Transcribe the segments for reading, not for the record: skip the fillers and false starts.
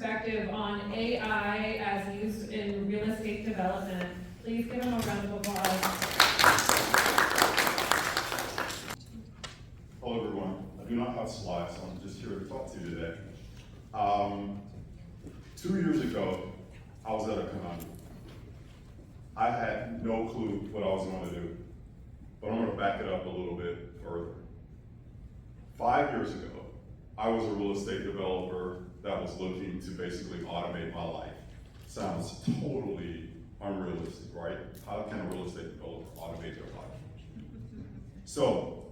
perspective on AI as used in real estate development. Please give him a round of applause. Hello everyone. I do not have slides, so I'm just here to talk to you today. 2 years ago, I was at a conundrum. I had no clue what I was going to do, but I'm going to back it up a little bit further. 5 years ago, I was a real estate developer that was looking to basically automate my life. Sounds totally unrealistic, right? How can a real estate developer automate their life? So,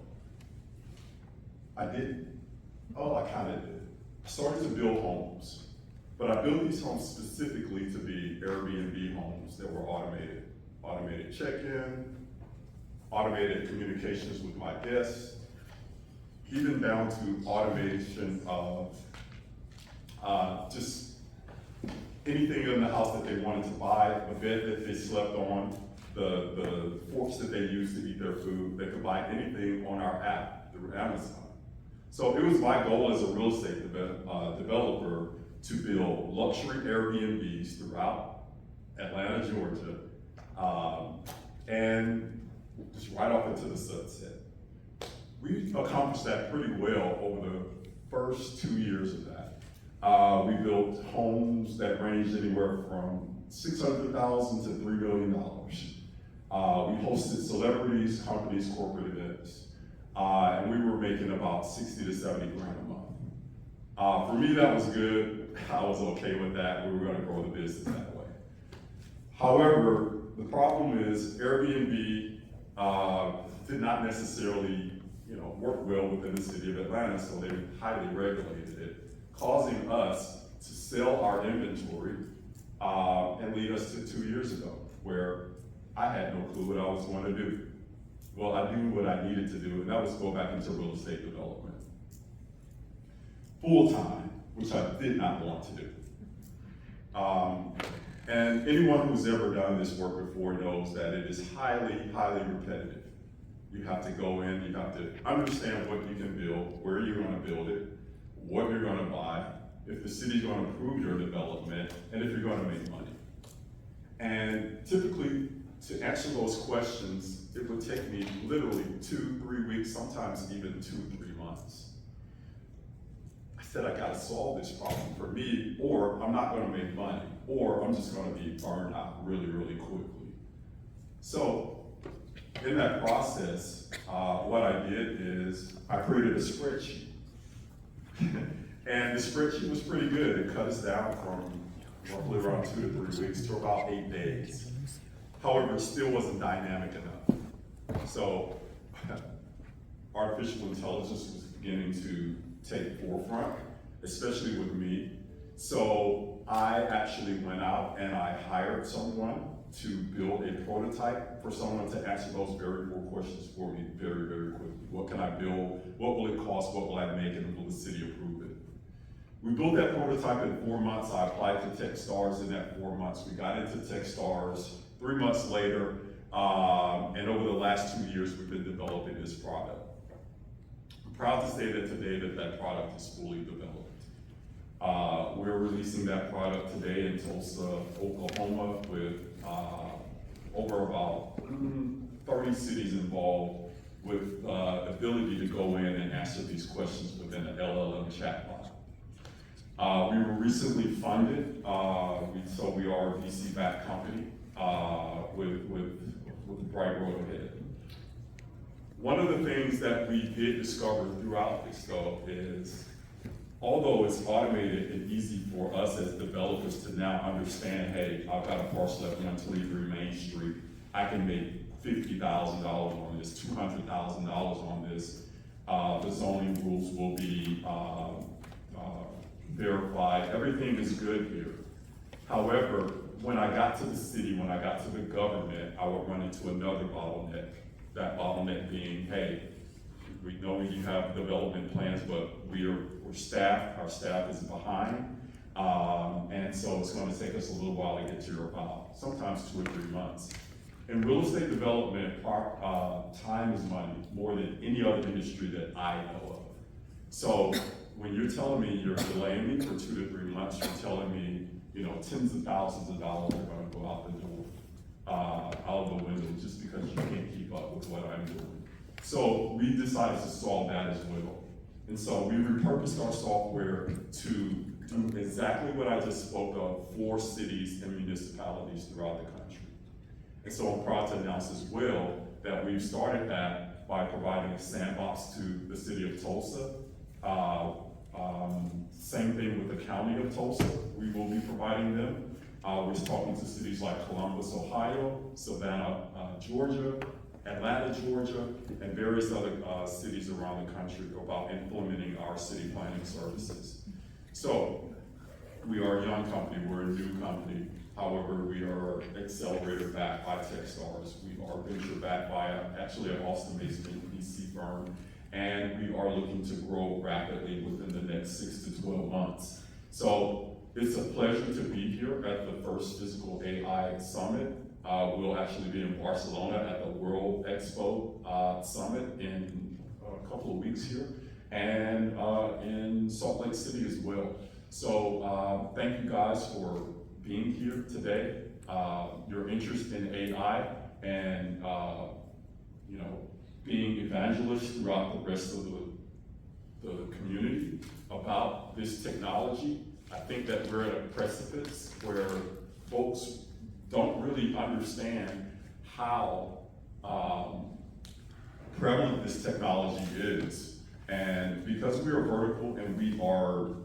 I did. Oh, I kind of did. I started to build homes, but I built these homes specifically to be Airbnb homes that were automated. Automated check-in, automated communications with my guests, even down to automation of just anything in the house that they wanted to buy, a bed that they slept on, the forks that they used to eat their food. They could buy anything on our app through Amazon. So it was my goal as a real estate developer to build luxury Airbnbs throughout Atlanta, Georgia, and just right off into the sunset. We accomplished that pretty well over the first 2 years of that. We built homes that ranged anywhere from $600,000 to $3 million. We hosted celebrities, companies, corporate events. And we were making about 60 to 70 grand a month. For me, that was good. I was okay with that. We were going to grow the business that way. However, the problem is Airbnb did not necessarily, work well within the city of Atlanta, so they highly regulated it, causing us to sell our inventory and lead us to 2 years ago, where I had no clue what I was going to do. Well, I knew what I needed to do, and that was go back into real estate development. Full time, which I did not want to do. And anyone who's ever done this work before knows that it is highly, highly repetitive. You have to go in, you have to understand what you can build, where you're going to build it, what you're going to buy, if the city's going to approve your development, and if you're going to make money. And typically, to answer those questions, it would take me literally 2-3 weeks, sometimes even 2-3 months. I said, I gotta solve this problem for me, or I'm not gonna make money, or I'm just gonna be burned out really, really quickly. So, in that process, what I did is I created a spreadsheet. And the spreadsheet was pretty good. It cut us down from roughly around 2 to 3 weeks to about 8 days. However, it still wasn't dynamic enough. So, artificial intelligence was beginning to take forefront, especially with me. So, I actually went out and I hired someone to build a prototype for someone to answer those very 4 questions for me very, very quickly. What can I build? What will it cost? What will I make? And will the city approve it? We built that prototype in 4 months. I applied to Techstars in that 4 months. We got into Techstars 3 months later, and over the last 2 years, we've been developing this product. I'm proud to say that today that product is fully developed. We're releasing that product today in Tulsa, Oklahoma, with over about 30 cities involved, with the ability to go in and answer these questions within an LLM chatbot. We were recently funded, so we are a VC-backed company with a bright road ahead. One of the things that we did discover throughout this, though, is although it's automated and easy for us as developers to now understand, hey, I've got a parcel at 123 Main Street, I can make $50,000 on this, $200,000 on this. The zoning rules will be verified. Everything is good here. However, when I got to the city, when I got to the government, I would run into another bottleneck. That bottleneck being, hey, we know you have development plans, but we're staffed, our staff is behind. And so it's going to take us a little while to get to your file, sometimes 2 or 3 months. In real estate development, time is money more than any other industry that I know of. So when you're telling me you're delaying me for 2 to 3 months, you're telling me, you know, tens of thousands of dollars are gonna go out the door, out of the window, just because you can't keep up with what I'm doing. So we decided to solve that as well. And so we repurposed our software to do exactly what I just spoke of for cities and municipalities throughout the country. And so I'm proud to announce as well that we've started that by providing a sandbox to the city of Tulsa. Same thing with the county of Tulsa, we will be providing them. We're talking to cities like Columbus, Ohio, Savannah, Georgia, Atlanta, Georgia, and various other cities around the country about implementing our city planning services. So we are a young company, we're a new company. However, we are accelerator backed by Techstars. We are venture backed by actually an Austin-based VC firm, and we are looking to grow rapidly within the next 6 to 12 months. So it's a pleasure to be here at the first Physical AI Summit. We'll actually be in Barcelona at the World Expo Summit in a couple of weeks here, and in Salt Lake City as well. So thank you guys for being here today, your interest in AI, and you know, being evangelists throughout the rest of the community about this technology. I think that we're at a precipice where folks don't really understand how prevalent this technology is. And because we are vertical and we are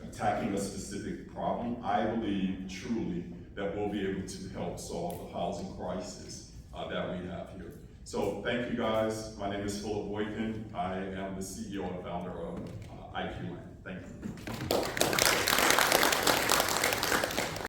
attacking a specific problem, I believe truly that we'll be able to help solve the housing crisis that we have here. So thank you guys. My name is Phillip Boykin. I am the CEO and founder of IQLand. Thank you.